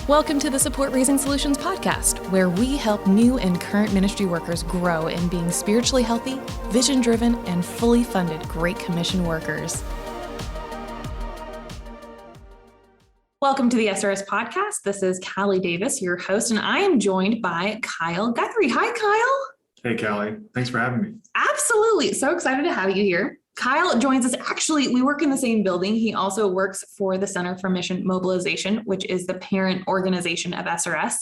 Welcome to the Support Raising Solutions podcast, where we help new and current ministry workers grow in being spiritually healthy, vision-driven, and fully funded Great Commission workers. Welcome to the SRS podcast. This is Callie Davis, your host, and I am joined by Kyle Guthrie. Hi, Kyle. Hey, Callie. Thanks for having me. Absolutely. So excited to have you here. Kyle joins us. Actually, we work in the same building. He also works for the Center for Mission Mobilization, which is the parent organization of SRS.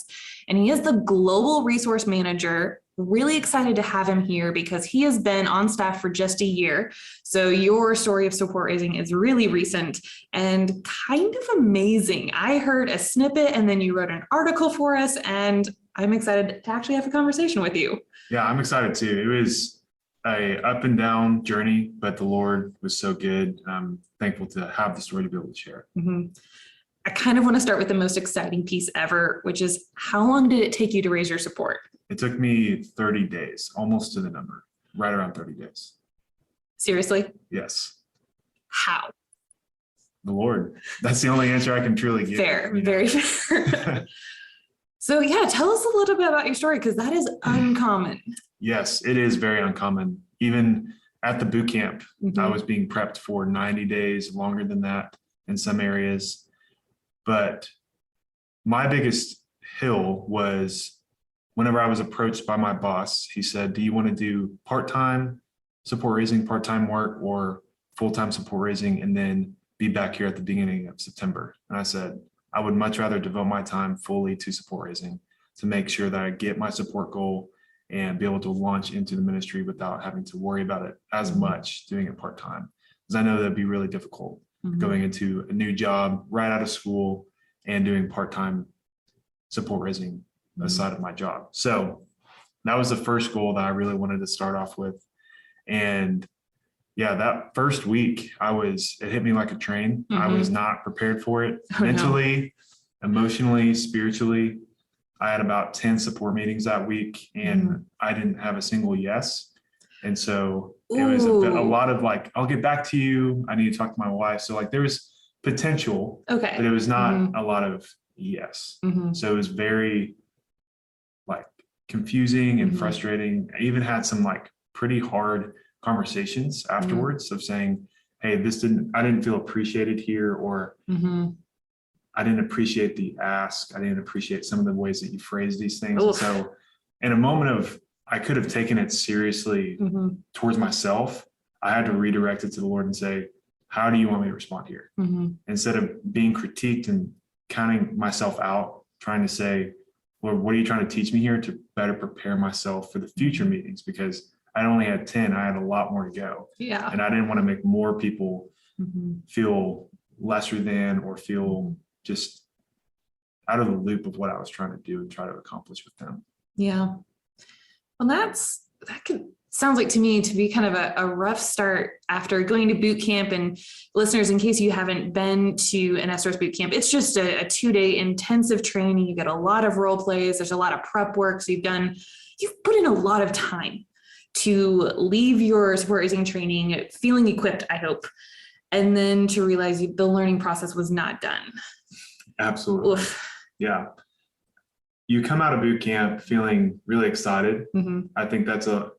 And he is the global resource manager. Really excited to have him here because he has been on staff for just a year. So your story of support raising is really recent and kind of amazing. I heard a snippet and then you wrote an article for us, and I'm excited to actually have a conversation with you. Yeah, I'm excited too. It was a up and down journey, but the Lord was so good. I'm thankful to have the story to be able to share. Mm-hmm. I kind of want to start with the most exciting piece ever, which is how long did it take you to raise your support? It took me 30 days, almost to the number, right around 30 days. Seriously? Yes. How? The Lord. That's the only answer I can truly give. Fair, very fair. So yeah, tell us a little bit about your story, because that is uncommon. Yes, it is very uncommon. Even at the boot camp, Mm-hmm. I was being prepped for 90 days, longer than that in some areas. But my biggest hill was whenever I was approached by my boss. He said, do you want to do part-time support raising, part-time work, or full-time support raising, and then be back here at the beginning of September? And I said, I would much rather devote my time fully to support raising to make sure that I get my support goal and be able to launch into the ministry without having to worry about it as much doing it part-time. Because I know that'd be really difficult going into a new job right out of school and doing part-time support raising aside of my job. So that was the first goal that I really wanted to start off with. And yeah, that first week it hit me like a train. I was not prepared for it mentally, emotionally, spiritually. I had about 10 support meetings that week and I didn't have a single yes. And so it was a lot of like, I'll get back to you. I need to talk to my wife. So like there was potential, but it was not a lot of yes. So it was very like confusing and frustrating. I even had some like pretty hard conversations afterwards of saying, hey, I didn't feel appreciated here, or I didn't appreciate the ask. I didn't appreciate some of the ways that you phrased these things. And so in a moment of, I could have taken it seriously towards myself, I had to redirect it to the Lord and say, how do you want me to respond here? Instead of being critiqued and counting myself out, trying to say, Lord, what are you trying to teach me here to better prepare myself for the future meetings? Because I only had 10, I had a lot more to go. Yeah. And I didn't want to make more people feel lesser than or feel just out of the loop of what I was trying to do and try to accomplish with them. Yeah. Well, that sounds like to me to be kind of a rough start after going to boot camp. And listeners, in case you haven't been to an SRS boot camp, it's just a 2-day intensive training. You get a lot of role plays. There's a lot of prep work. So you've put in a lot of time to leave your support raising training feeling equipped, I hope, and then to realize the learning process was not done. Absolutely. Oof. Yeah. You come out of boot camp feeling really excited. I think that's a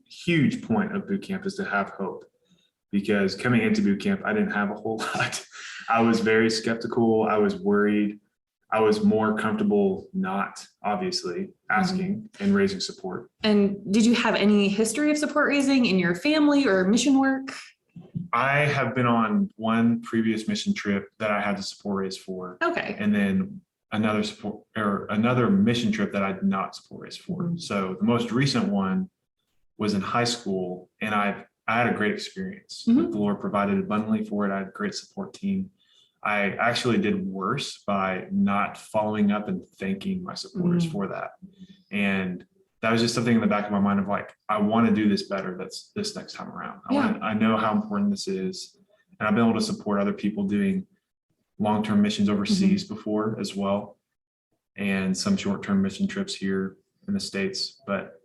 huge point of boot camp, is to have hope. Because coming into boot camp, I didn't have a whole lot. I was very skeptical. I was worried. I was more comfortable not, obviously, asking and raising support. And did you have any history of support raising in your family or mission work? I have been on one previous mission trip that I had to support raise for. Okay. And then another mission trip that I did not support raise for. So the most recent one was in high school, and I had a great experience. The Lord provided abundantly for it. I had a great support team. I actually did worse by not following up and thanking my supporters for that. And that was just something in the back of my mind of like, I want to do this better. That's this next time around. I know how important this is. And I've been able to support other people doing long-term missions overseas before as well. And some short-term mission trips here in the States. But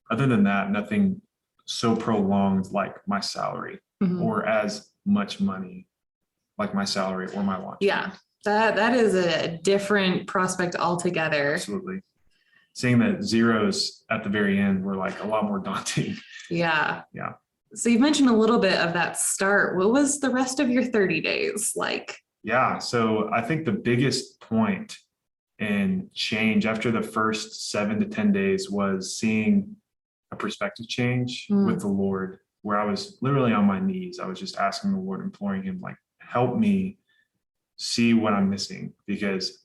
other than that, nothing so prolonged like my salary or as much money like my salary or my launch. Yeah. That is a different prospect altogether. Absolutely. Seeing that zeros at the very end were like a lot more daunting. Yeah. Yeah. So you mentioned a little bit of that start. What was the rest of your 30 days like? Yeah. So I think the biggest point and change after the first 7 to 10 days was seeing a perspective change with the Lord, where I was literally on my knees. I was just asking the Lord, imploring him, like, help me see what I'm missing, because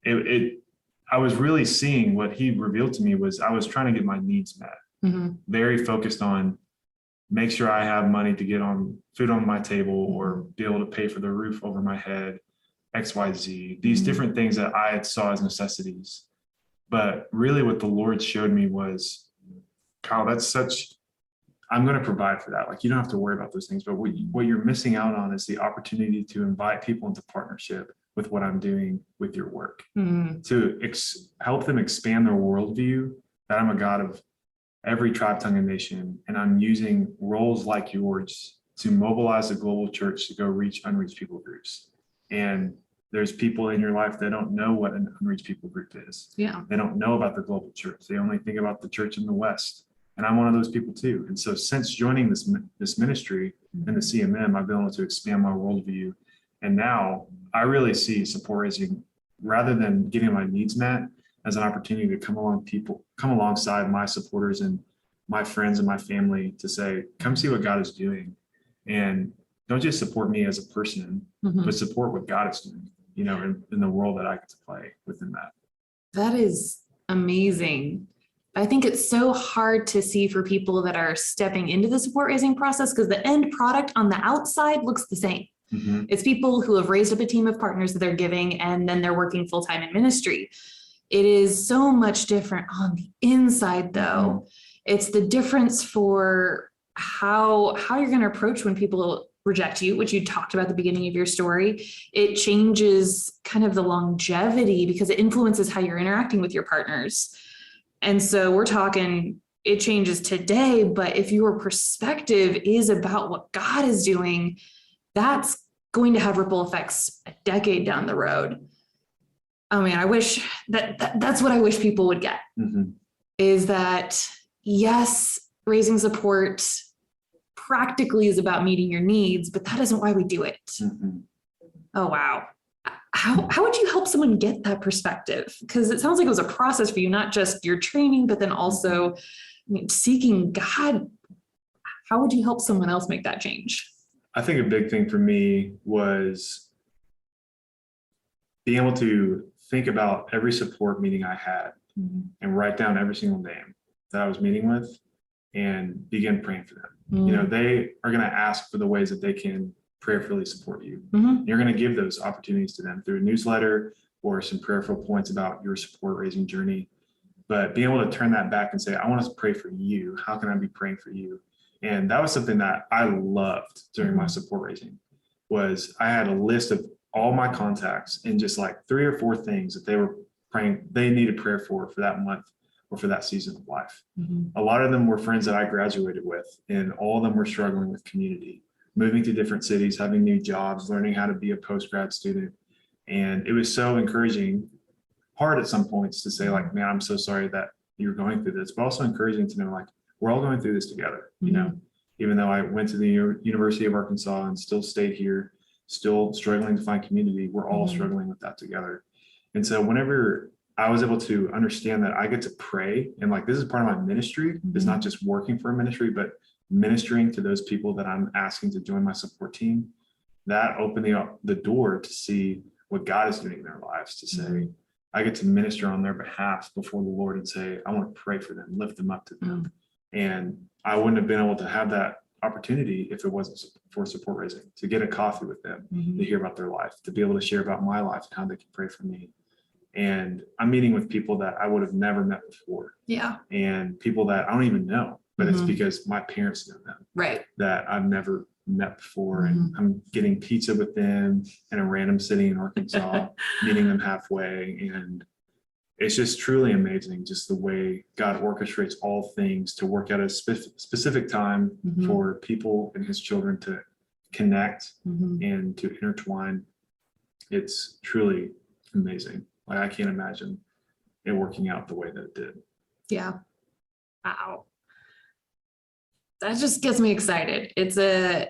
I was really seeing what he revealed to me was I was trying to get my needs met, very focused on make sure I have money to get on food on my table or be able to pay for the roof over my head, XYZ, these different things that I saw as necessities. But really what the Lord showed me was, Kyle, I'm going to provide for that. Like, you don't have to worry about those things, but what you're missing out on is the opportunity to invite people into partnership with what I'm doing with your work, to help them expand their worldview, that I'm a God of every tribe, tongue, and nation. And I'm using roles like yours to mobilize the global church to go reach unreached people groups. And there's people in your life that don't know what an unreached people group is. Yeah. They don't know about the global church. They only think about the church in the West. And I'm one of those people too. And so since joining this ministry and the CMM, I've been able to expand my worldview. And now I really see support raising, rather than getting my needs met, as an opportunity to come alongside my supporters and my friends and my family to say, come see what God is doing. And don't just support me as a person, but support what God is doing, in the world that I get to play within that. That is amazing. I think it's so hard to see for people that are stepping into the support raising process, because the end product on the outside looks the same. It's people who have raised up a team of partners that they're giving, and then they're working full-time in ministry. It is so much different on the inside, though. It's the difference for how you're going to approach when people reject you, which you talked about at the beginning of your story. It changes kind of the longevity, because it influences how you're interacting with your partners. And so we're talking, it changes today, but if your perspective is about what God is doing, that's going to have ripple effects a decade down the road. Oh man, I wish that's what I wish people would get, is that, yes, raising support practically is about meeting your needs, but that isn't why we do it. Oh, wow. How would you help someone get that perspective? Because it sounds like it was a process for you, not just your training, but then also seeking God. How would you help someone else make that change? I think a big thing for me was being able to think about every support meeting I had and write down every single name that I was meeting with and begin praying for them. They are going to ask for the ways that they can prayerfully support you. You're going to give those opportunities to them through a newsletter or some prayerful points about your support raising journey. But being able to turn that back and say, I want us to pray for you. How can I be praying for you? And that was something that I loved during my support raising, was I had a list of all my contacts and just like 3 or 4 things that they were praying, they needed prayer for that month or for that season of life. A lot of them were friends that I graduated with, and all of them were struggling with community, moving to different cities, having new jobs, learning how to be a post-grad student. And it was so encouraging, hard at some points to say like, man, I'm so sorry that you're going through this, but also encouraging to know like, we're all going through this together. Even though I went to the University of Arkansas and still stayed here, still struggling to find community, we're all struggling with that together. And so whenever I was able to understand that I get to pray, and like, this is part of my ministry, it's not just working for a ministry, but ministering to those people that I'm asking to join my support team, that opened the door to see what God is doing in their lives, to say, I get to minister on their behalf before the Lord and say, I want to pray for them, lift them up to them. And I wouldn't have been able to have that opportunity if it wasn't for support raising, to get a coffee with them, to hear about their life, to be able to share about my life and how they can pray for me. And I'm meeting with people that I would have never met before. And people that I don't even know, but it's because my parents know them, right? That I've never met before. And I'm getting pizza with them in a random city in Arkansas, meeting them halfway. And it's just truly amazing, just the way God orchestrates all things to work at a specific time for people and his children to connect and to intertwine. it's truly amazing. Like, I can't imagine it working out the way that it did. Yeah. Wow. That just gets me excited. It's a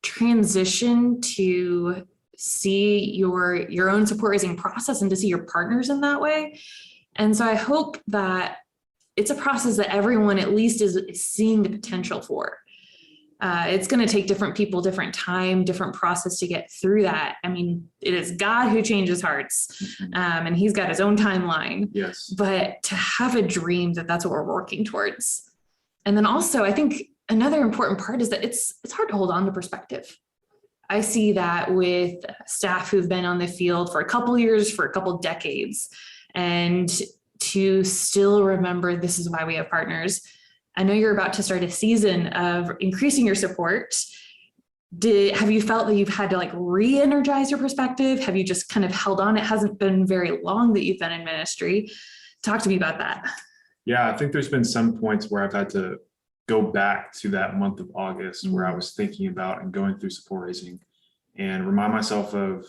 transition to see your own support raising process and to see your partners in that way. And so I hope that it's a process that everyone at least is seeing the potential for. It's going to take different people, different time, different process to get through that. I mean, it is God who changes hearts, and he's got his own timeline. Yes. But to have a dream that's what we're working towards. And then also, I think another important part is that it's hard to hold on to perspective. I see that with staff who've been on the field for a couple years, for a couple decades, and to still remember this is why we have partners. I know you're about to start a season of increasing your support. Have you felt that you've had to like re-energize your perspective? Have you just kind of held on? It hasn't been very long that you've been in ministry. Talk to me about that. Yeah, I think there's been some points where I've had to go back to that month of August where I was thinking about and going through support raising and remind myself of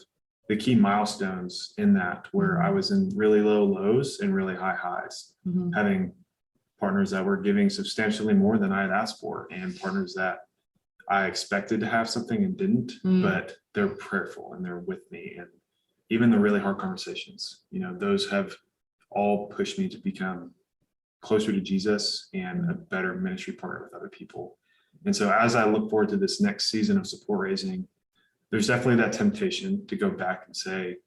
the key milestones in that, where I was in really low lows and really high highs, having partners that were giving substantially more than I had asked for, and partners that I expected to have something and didn't, but they're prayerful and they're with me. And even the really hard conversations, those have all pushed me to become closer to Jesus and a better ministry partner with other people. And so as I look forward to this next season of support raising, there's definitely that temptation to go back and say,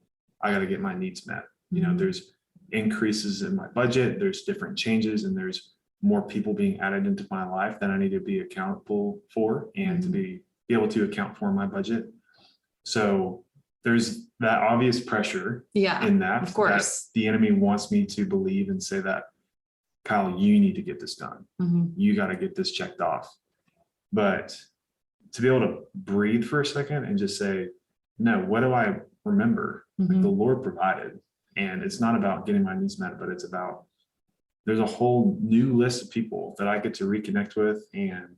I got to get my needs met. There's increases in my budget, there's different changes, and there's more people being added into my life that I need to be accountable for and to be able to account for in my budget. So there's that obvious pressure in that, of course, that the enemy wants me to believe and say that, Kyle, you need to get this done. You got to get this checked off. But to be able to breathe for a second and just say, no, what do I remember? Like, the Lord provided. And it's not about getting my needs met, but it's about, there's a whole new list of people that I get to reconnect with and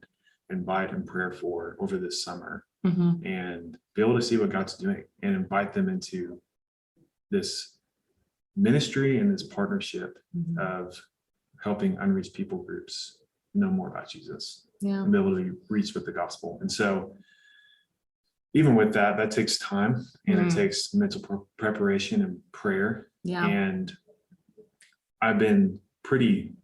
invite in prayer for over this summer, and be able to see what God's doing and invite them into this ministry and this partnership of helping unreached people groups know more about Jesus and be able to reach with the gospel. And so even with that takes time, and it takes mental preparation and prayer. And I've been pretty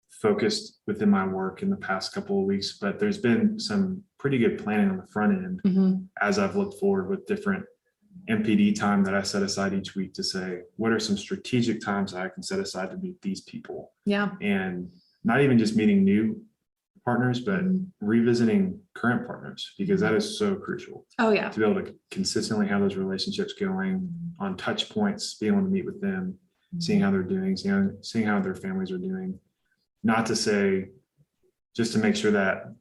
focused within my work in the past couple of weeks, but there's been some pretty good planning on the front end as I've looked forward with different MPD time that I set aside each week to say, what are some strategic times that I can set aside to meet these people? And not even just meeting new partners, but revisiting current partners, because that is so crucial. To be able to consistently have those relationships going on touch points, being able to meet with them, seeing how they're doing, seeing how their families are doing. Not to say, just to make sure that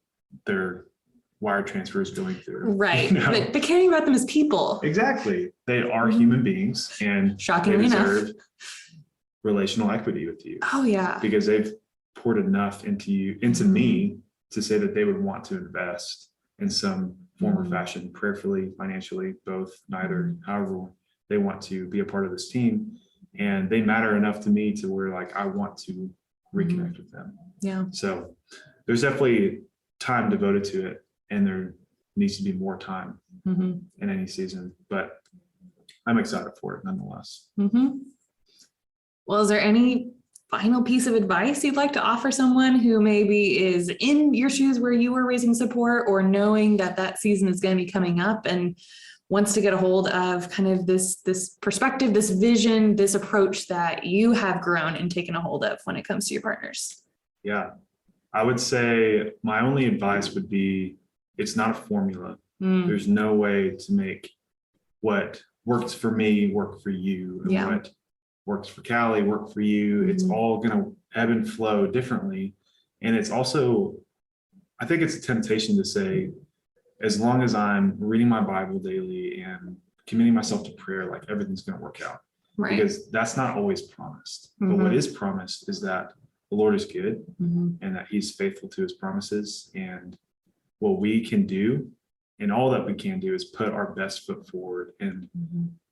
their wire transfer is going through. Right. But caring about them as people. Exactly. They are human beings, and shockingly they deserve relational equity with you. Because they've poured enough into me to say that they would want to invest in some form or fashion, prayerfully, financially, both, neither, however they want to be a part of this team. And they matter enough to me to where, like, I want to reconnect with them. So there's definitely time devoted to it, and there needs to be more time in any season, but I'm excited for it nonetheless. Well, is there any final piece of advice you'd like to offer someone who maybe is in your shoes where you were raising support, or knowing that season is going to be coming up and wants to get a hold of kind of this perspective, this vision, this approach that you have grown and taken a hold of when it comes to your partners? I would say my only advice would be, it's not a formula. There's no way to make what works for me work for you, and what works for Callie work for you. It's all going to ebb and flow differently. And it's also, I think it's a temptation to say, as long as I'm reading my Bible daily and committing myself to prayer, like, everything's going to work out. Because that's not always promised. But what is promised is that the Lord is good, and that he's faithful to his promises, and what we can do And all that we can do is put our best foot forward and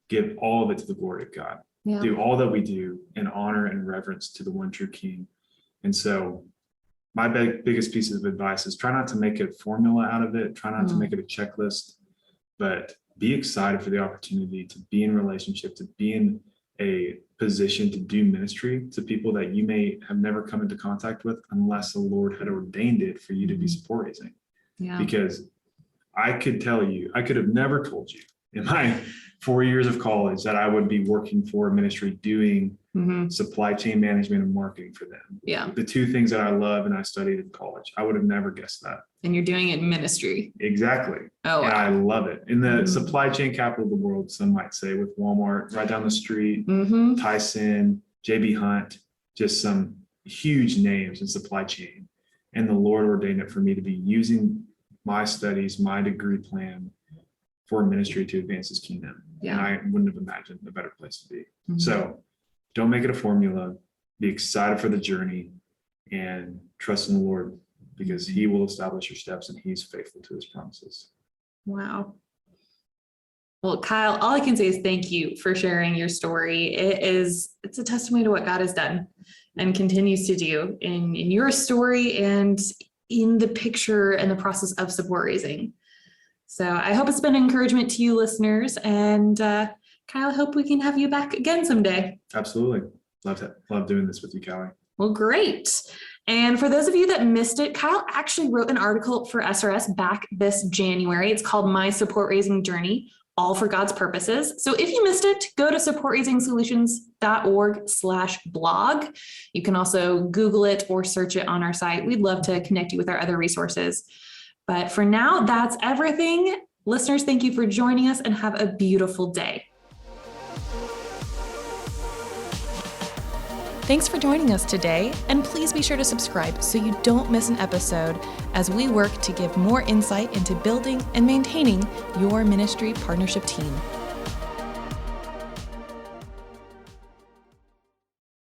give all of it to the glory of God. Yeah. Do all that we do in honor and reverence to the one true King. And so my biggest piece of advice is try not to make a formula out of it. Try not to make it a checklist, but be excited for the opportunity to be in relationship, to be in a position to do ministry to people that you may have never come into contact with unless the Lord had ordained it for you to be support raising. Yeah. Because I could tell you, I could have never told you in my 4 years of college that I would be working for a ministry doing supply chain management and marketing for them. Yeah. The two things that I love and I studied in college. I would have never guessed that. And you're doing it in ministry. Exactly. Oh, and wow. I love it. In the supply chain capital of the world, some might say, with Walmart right down the street, Tyson, JB Hunt, just some huge names in supply chain. And the Lord ordained it for me to be using my studies, my degree plan for ministry to advance his kingdom. Yeah. And I wouldn't have imagined a better place to be. So don't make it a formula. Be excited for the journey and trust in the Lord, because he will establish your steps and he's faithful to his promises. Wow. Well, Kyle, all I can say is thank you for sharing your story. It's a testimony to what God has done and continues to do in your story and in the picture and the process of support raising. So I hope it's been an encouragement to you listeners, and Kyle, I hope we can have you back again someday. Absolutely. Love doing this with you, Callie. Well, great. And for those of you that missed it, Kyle actually wrote an article for SRS back this January. It's called My Support Raising Journey, All for God's Purposes. So if you missed it, go to supportraisingsolutions.org/blog. You can also Google it or search it on our site. We'd love to connect you with our other resources. But for now, that's everything. Listeners, thank you for joining us and have a beautiful day. Thanks for joining us today, and please be sure to subscribe so you don't miss an episode as we work to give more insight into building and maintaining your ministry partnership team.